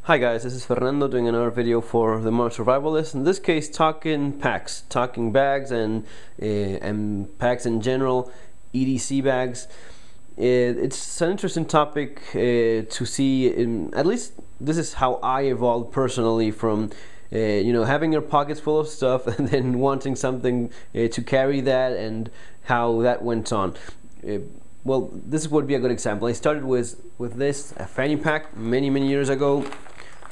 Hi guys, this is Fernando doing another video for the Modern Survivalist. In this case, talking packs, talking bags and packs in general, EDC bags. It's an interesting topic to see. At least this is how I evolved personally from having your pockets full of stuff and then wanting something to carry that, and how that went on. Well, this would be a good example. I started with this, a Fanny Pack, many years ago.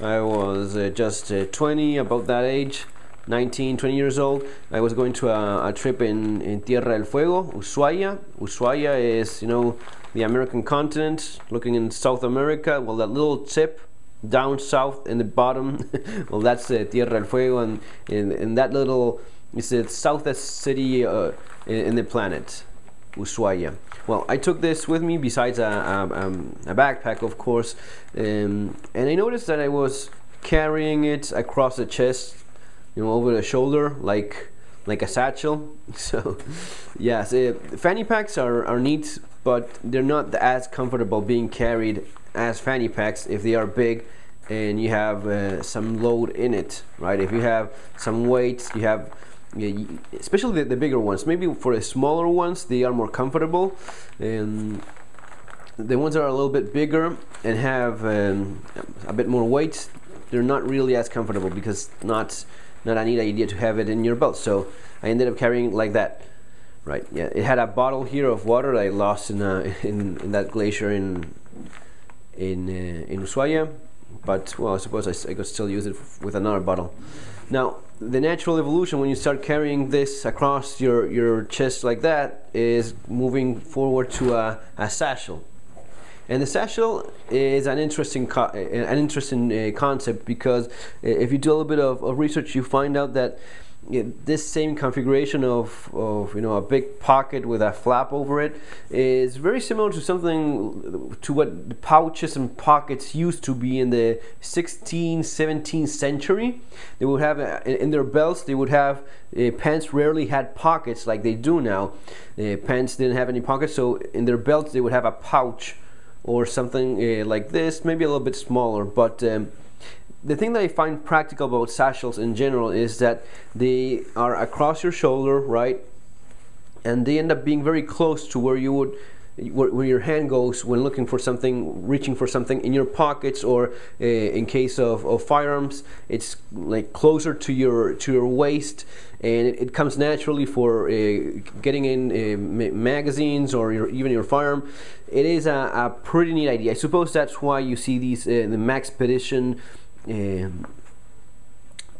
I was just 20, about that age, 19, 20 years old. I was going to a trip in Tierra del Fuego, Ushuaia. Ushuaia is, the American continent, looking in South America. Well, that little tip down south in the bottom, well, that's Tierra del Fuego, and in that little, it's the southest city in the planet, Ushuaia. Well, I took this with me besides a backpack, of course, and I noticed that I was carrying it across the chest, over the shoulder, like a satchel. So, yes, fanny packs are neat, but they're not as comfortable being carried as fanny packs if they are big and you have some load in it, right? If you have some weight, you have. Especially the bigger ones. Maybe for the smaller ones they are more comfortable, and the ones that are a little bit bigger and have a bit more weight, they're not really as comfortable, because not a neat idea to have it in your belt. So I ended up carrying it like that, right? Yeah, it had a bottle here of water that I lost in that glacier in Ushuaia, but well, I suppose I could still use it with another bottle. Now, the natural evolution when you start carrying this across your chest like that is moving forward to a satchel. And the satchel is an interesting concept, because if you do a little bit of research, you find out that this same configuration of a big pocket with a flap over it is very similar to what the pouches and pockets used to be in the 16th, 17th century. They would have in their belts, they would have pants rarely had pockets like they do now. Pants didn't have any pockets, so in their belts they would have a pouch or something like this, maybe a little bit smaller. But the thing that I find practical about satchels in general is that they are across your shoulder, right? And they end up being very close to where your hand goes when looking for something, reaching for something in your pockets, or in case of firearms, it's like closer to your waist, and it comes naturally for getting in magazines or even your firearm. It is a pretty neat idea. I suppose that's why you see these the Maxpedition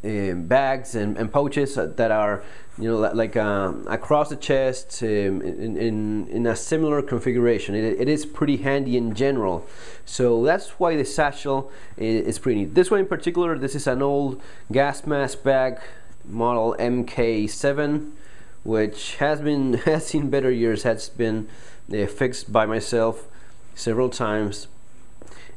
bags and pouches that are like across the chest, in a similar configuration. It is pretty handy in general, so that's why the satchel is pretty neat. This one in particular, this is an old gas mask bag, model MK7, which has seen better years, has been fixed by myself several times.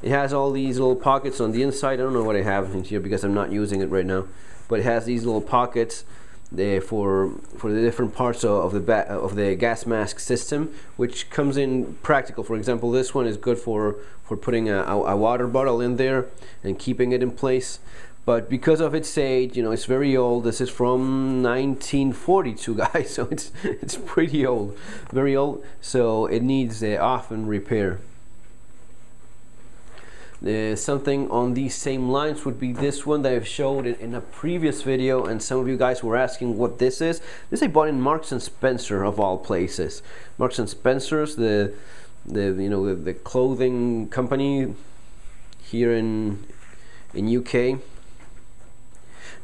It has all these little pockets on the inside. I don't know what I have in here because I'm not using it right now, but it has these little pockets for the different parts of the gas mask system, which comes in practical. For example, this one is good for putting a water bottle in there and keeping it in place. But because of its age, it's very old. This is from 1942, guys, so it's pretty old, very old. So it needs often repair. Something on these same lines would be this one that I've showed in a previous video, and some of you guys were asking what this is. This I bought in Marks and Spencer, of all places. Marks and Spencer's, the clothing company here in UK.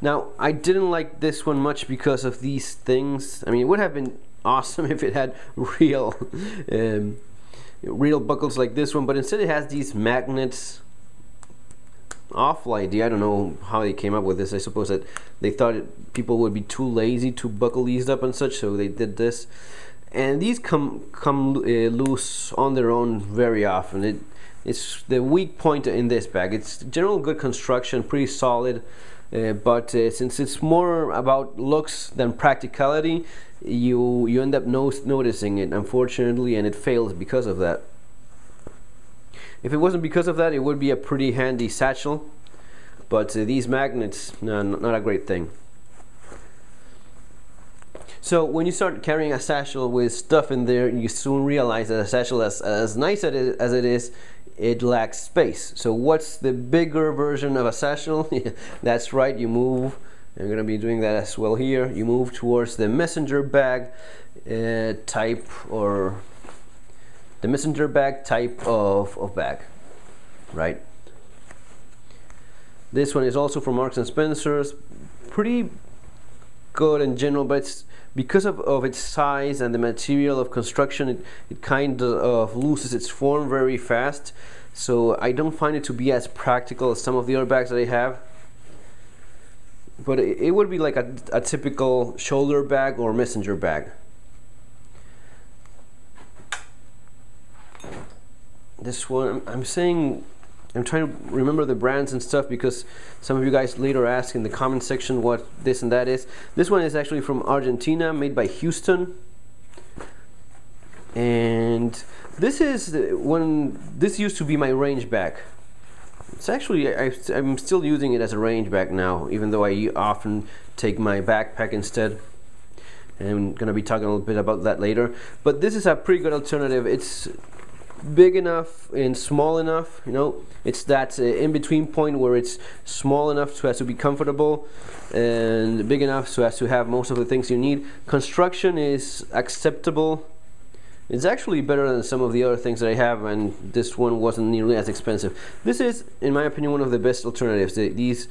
Now, I didn't like this one much because of these things. I mean, it would have been awesome if it had real buckles like this one, but instead it has these magnets. Awful idea. I don't know how they came up with this. I suppose that they thought people would be too lazy to buckle these up and such, so they did this. And these come loose on their own very often. It's the weak point in this bag. It's general good construction, pretty solid, but since it's more about looks than practicality, you end up noticing it, unfortunately, and it fails because of that. If it wasn't because of that, it would be a pretty handy satchel, but these magnets, no, not a great thing. So when you start carrying a satchel with stuff in there, you soon realize that a satchel, as nice as it is, it lacks space. So what's the bigger version of a satchel? That's right, you move. I'm going to be doing that as well here. You move towards the messenger bag type, or the messenger bag type of bag, right? This one is also from Marks and Spencer's. Pretty good in general, but it's because of its size and the material of construction, it kind of loses its form very fast. So I don't find it to be as practical as some of the other bags that I have. But it would be like a typical shoulder bag or messenger bag. This one, I'm trying to remember the brands and stuff, because some of you guys later ask in the comment section what this and that is. This one is actually from Argentina, made by Houston. And this is this used to be my range bag. It's actually, I'm still using it as a range bag now, even though I often take my backpack instead. And I'm gonna be talking a little bit about that later. But this is a pretty good alternative. It's big enough and small enough, you know. It's that in-between point where it's small enough so as to be comfortable and big enough so as to have most of the things you need. Construction is acceptable. It's actually better than some of the other things that I have, and this one wasn't nearly as expensive. This is, in my opinion, one of the best alternatives. These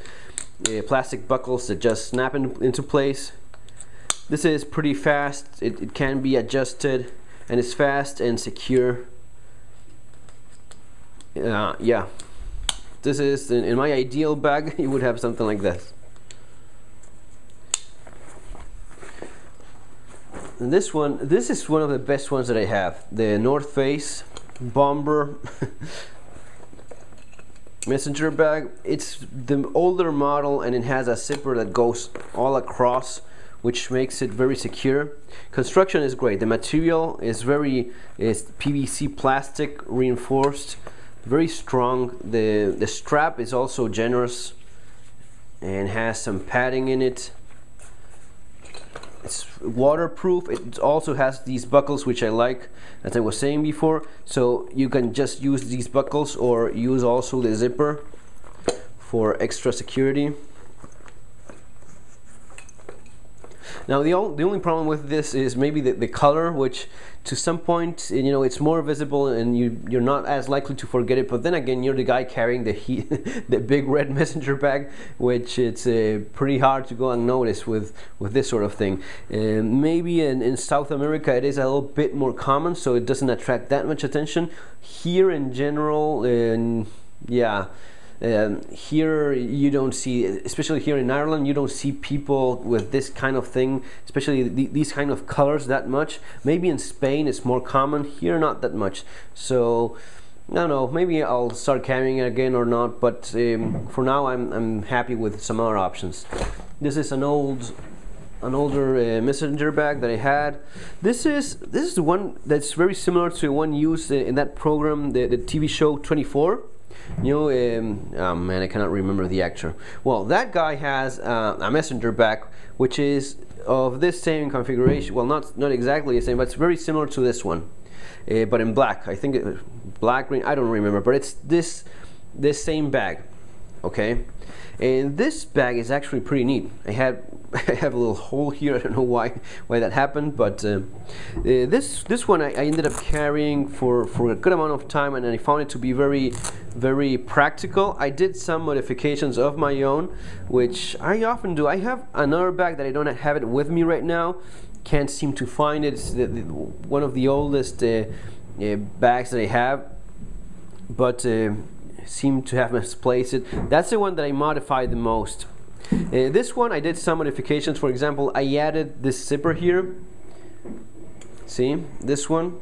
plastic buckles that just snap into place. This is pretty fast. It can be adjusted, and it's fast and secure. Yeah, this is, in my ideal bag, you would have something like this. And this is one of the best ones that I have. The North Face Bombur messenger bag. It's the older model, and it has a zipper that goes all across, which makes it very secure. Construction is great. The material is PVC plastic reinforced, very strong. The strap is also generous and has some padding in it. It's waterproof. It also has these buckles, which I like, as I was saying before. So you can just use these buckles or use also the zipper for extra security. Now the only problem with this is maybe the color, which to some point, you know, it's more visible and you're not as likely to forget it. But then again, you're the guy carrying the big red messenger bag, which it's pretty hard to go unnoticed with this sort of thing. Maybe in South America it is a little bit more common, so it doesn't attract that much attention. Here in general, yeah. Here you don't see, especially here in Ireland, you don't see people with this kind of thing, especially these kind of colors, that much. Maybe in Spain it's more common, here not that much. So I don't know, maybe I'll start carrying it again or not, but for now I'm happy with some other options. This is an older messenger bag that I had. This is the one that's very similar to one used in that program, the TV show 24. You know, oh man, I cannot remember the actor. Well, that guy has a messenger bag, which is of this same configuration. Well, not exactly the same, but it's very similar to this one, but in black. I think black, green. I don't remember, but it's this same bag. Okay, and this bag is actually pretty neat. I have a little hole here. I don't know why that happened, but this one I ended up carrying for a good amount of time, and I found it to be very practical. I did some modifications of my own, which I often do. I have another bag that I don't have it with me right now. Can't seem to find it. It's one of the oldest bags that I have, but seem to have misplaced it. That's the one that I modified the most. This one I did some modifications. For example, I added this zipper here, See this one,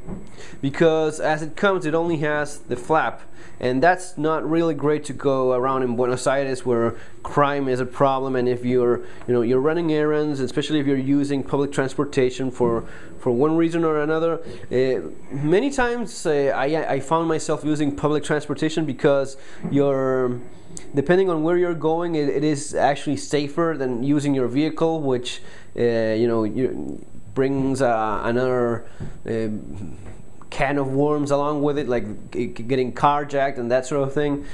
because as it comes it only has the flap, and that's not really great to go around in Buenos Aires where crime is a problem, and if you're you're running errands, especially if you're using public transportation for one reason or another. Many times I found myself using public transportation because depending on where you're going, it is actually safer than using your vehicle, which brings another can of worms along with it, like getting carjacked and that sort of thing.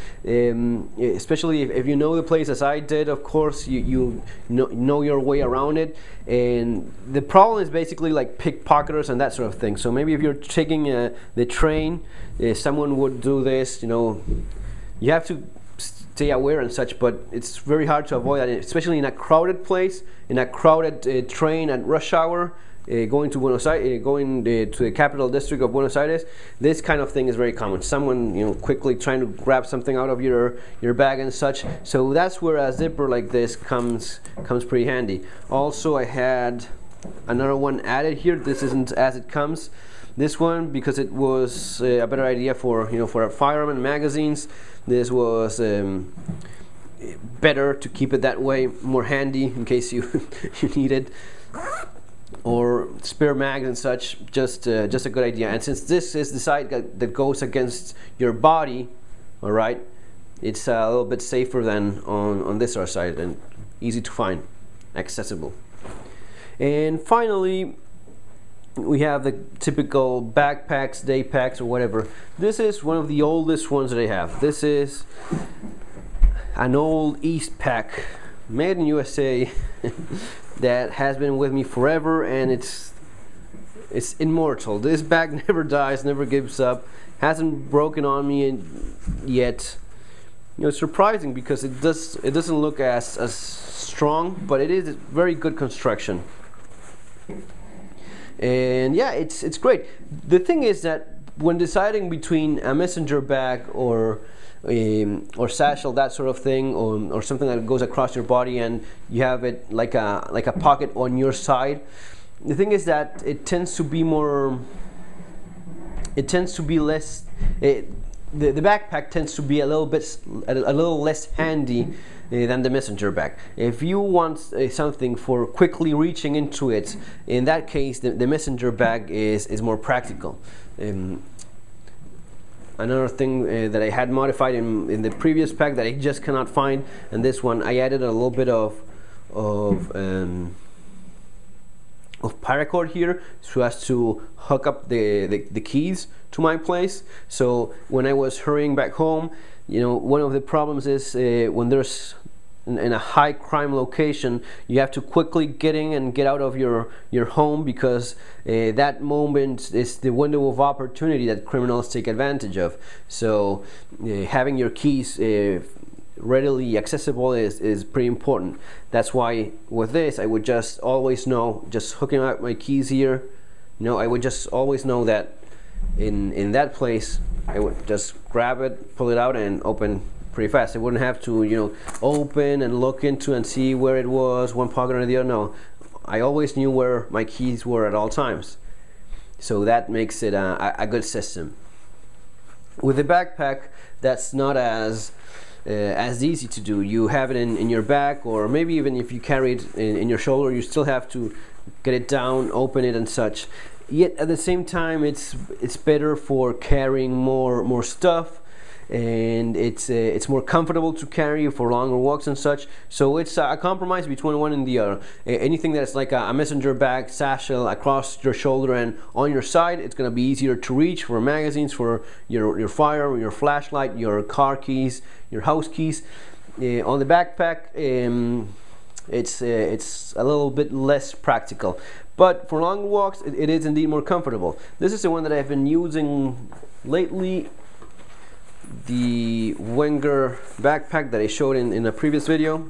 Especially if you know the place, as I did, of course, you know your way around it. And the problem is basically like pickpocketers and that sort of thing. So maybe if you're taking the train, someone would do this. You have to stay aware and such, but it's very hard to avoid that, especially in a crowded place, in a crowded train at rush hour. Going to Buenos Aires, to the capital district of Buenos Aires, this kind of thing is very common. Someone, quickly trying to grab something out of your bag and such. So that's where a zipper like this comes pretty handy. Also, I had another one added here. This isn't as it comes. This one, because it was a better idea for for firearm magazines. This was better to keep it that way, more handy in case you need it, or spare mags and such. Just a good idea. And since this is the side that goes against your body, all right, it's a little bit safer than on this other side, and easy to find, accessible. And finally, we have the typical backpacks, day packs, or whatever. This is one of the oldest ones that I have. This is an old East pack, made in USA, that has been with me forever, and it's immortal. This bag never dies, never gives up, hasn't broken on me yet. It's surprising because it doesn't look as strong, but it is very good construction. And yeah, it's great. The thing is that when deciding between a messenger bag or satchel, that sort of thing, or something that goes across your body and you have it like a pocket on your side, the thing is that it tends to be less. The backpack tends to be a little less handy than the messenger bag. If you want something for quickly reaching into it, in that case the messenger bag is more practical. Another thing that I had modified in the previous pack that I just cannot find, and this one I added a little bit of paracord here, so as to hook up the keys to my place. So when I was hurrying back home, one of the problems is when there's in a high crime location, you have to quickly get in and get out of your home, because that moment is the window of opportunity that criminals take advantage of. So having your keys readily accessible is pretty important. That's why with this I would just always know, just hooking up my keys here, I would just always know that in that place I would just grab it, pull it out, and open pretty fast. I wouldn't have to open and look into and see where it was, one pocket or the other. No, I always knew where my keys were at all times. So that makes it a good system. With the backpack, that's not as easy to do. You have it in your back, or maybe even if you carry it in your shoulder, you still have to get it down, open it and such. Yet at the same time, it's better for carrying more stuff, and it's more comfortable to carry for longer walks and such. So it's a compromise between one and the other. Anything that's like a messenger bag, satchel across your shoulder and on your side, it's going to be easier to reach for magazines, for your firearm, your flashlight, your car keys, your house keys. On the backpack, it's a little bit less practical, but for long walks it is indeed more comfortable. This is the one that I've been using lately, the Wenger backpack that I showed in a previous video,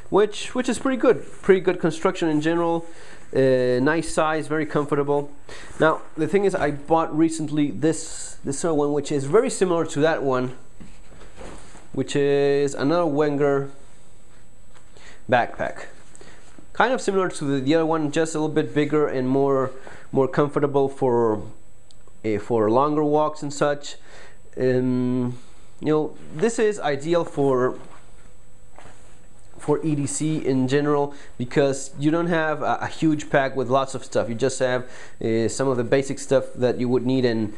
which is pretty good construction in general, nice size, very comfortable. Now the thing is, I bought recently this other one, which is very similar to that one, which is another Wenger backpack. kind of similar to the other one, just a little bit bigger and more comfortable for longer walks and such. You know, this is ideal for EDC in general, because you don't have a huge pack with lots of stuff. You just have some of the basic stuff that you would need in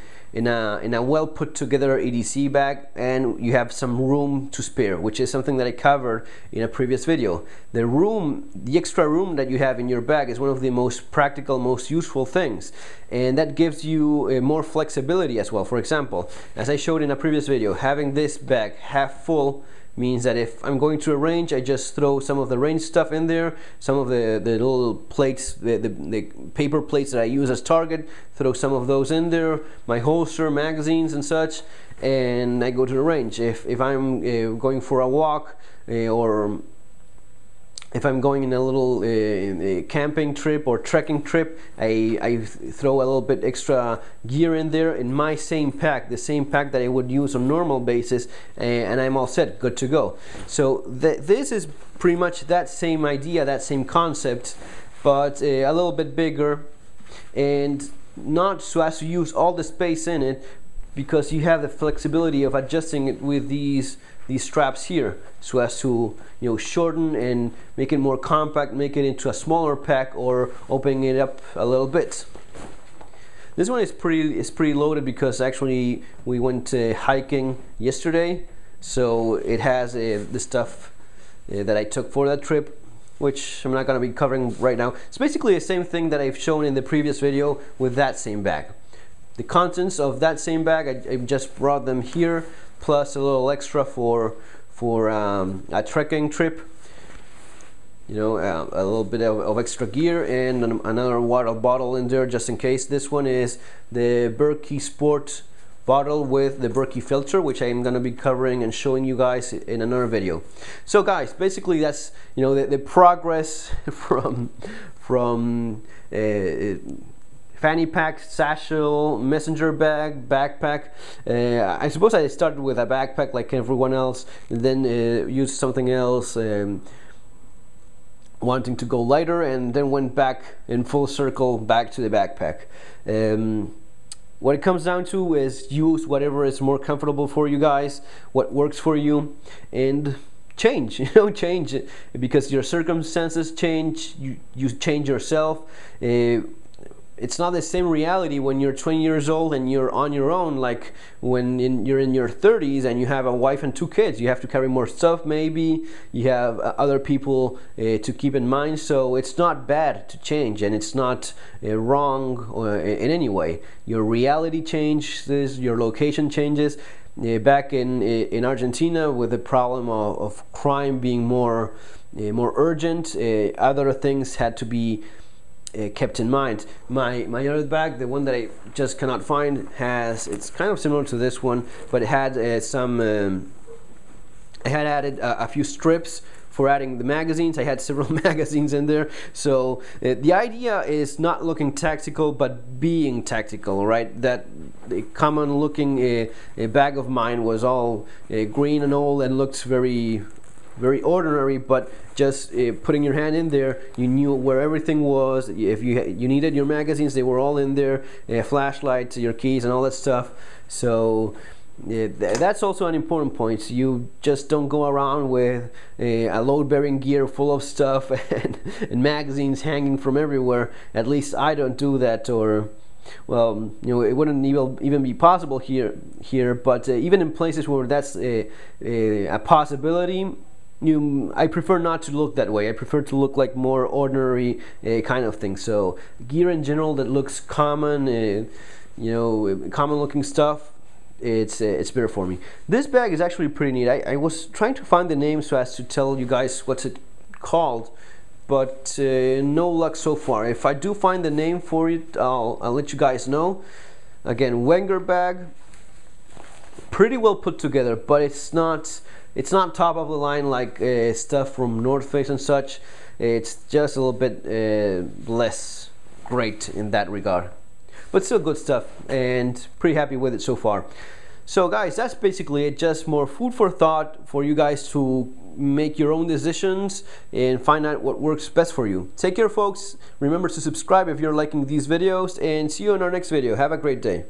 a well put together EDC bag, and you have some room to spare, which is something that I covered in a previous video. The extra room that you have in your bag is one of the most practical, most useful things, and that gives you more flexibility as well. For example, as I showed in a previous video, having this bag half full means that if I'm going to a range, I just throw some of the range stuff in there, some of the little plates, the paper plates that I use as target, throw some of those in there, my holster, magazines and such, and I go to the range. If I'm going for a walk, or if I'm going in a little camping trip or trekking trip, I throw a little bit extra gear in there in my same pack, the same pack that I would use on normal basis, and I'm all set, good to go. So this is pretty much that same idea, that same concept, but a little bit bigger, and not so as to use all the space in it, because you have the flexibility of adjusting it with these straps here, so as to, you know, shorten and make it more compact, make it into a smaller pack, or opening it up a little bit. This one is pretty loaded, because actually we went hiking yesterday, so it has the stuff that I took for that trip, which I'm not going to be covering right now. It's basically the same thing that I've shown in the previous video with that same bag. The contents of that same bag, I just brought them here, plus a little extra for a trekking trip. You know, a little bit of extra gear, and another water bottle in there just in case. This one is the Berkey Sport bottle with the Berkey filter, which I'm going to be covering and showing you guys in another video. So guys, basically that's, you know, the progress from Fanny Packs, satchel, messenger bag, backpack. I suppose I started with a backpack like everyone else, and then used something else, wanting to go lighter, and then went back in full circle back to the backpack. What it comes down to is use whatever is more comfortable for you guys, what works for you, and change. You know, change it, because your circumstances change. You change yourself. It's not the same reality when you're 20 years old and you're on your own, like when you're in your 30s and you have a wife and 2 kids. You have to carry more stuff, maybe you have other people to keep in mind. So it's not bad to change, and it's not wrong in any way. Your reality changes, your location changes. Back in Argentina, with the problem of crime being more urgent, other things had to be kept in mind. My other bag, the one that I just cannot find, it's kind of similar to this one, but it had I had added a few strips for adding the magazines. I had several magazines in there. So the idea is not looking tactical, but being tactical, right? That the common looking a bag of mine was all green and old and looked very ordinary, but just putting your hand in there, you knew where everything was. If you needed your magazines, they were all in there, flashlights, your keys, and all that stuff. So that's also an important point. You just don't go around with a load-bearing gear full of stuff and magazines hanging from everywhere. At least I don't do that, or well, you know, it wouldn't even be possible here. But even in places where that's a possibility, I prefer not to look that way. I prefer to look like more ordinary kind of thing. So gear in general that looks common, you know, common looking stuff, it's better for me. This bag is actually pretty neat. I was trying to find the name so as to tell you guys what's it called, but no luck so far. If I do find the name for it, I'll let you guys know. Again, Wenger bag, pretty well put together, but it's not top of the line like stuff from North Face and such. It's just a little bit less great in that regard, but still good stuff, and pretty happy with it so far. So guys, that's basically it. Just more food for thought for you guys to make your own decisions and find out what works best for you. Take care, folks. Remember to subscribe if you're liking these videos, and see you in our next video. Have a great day.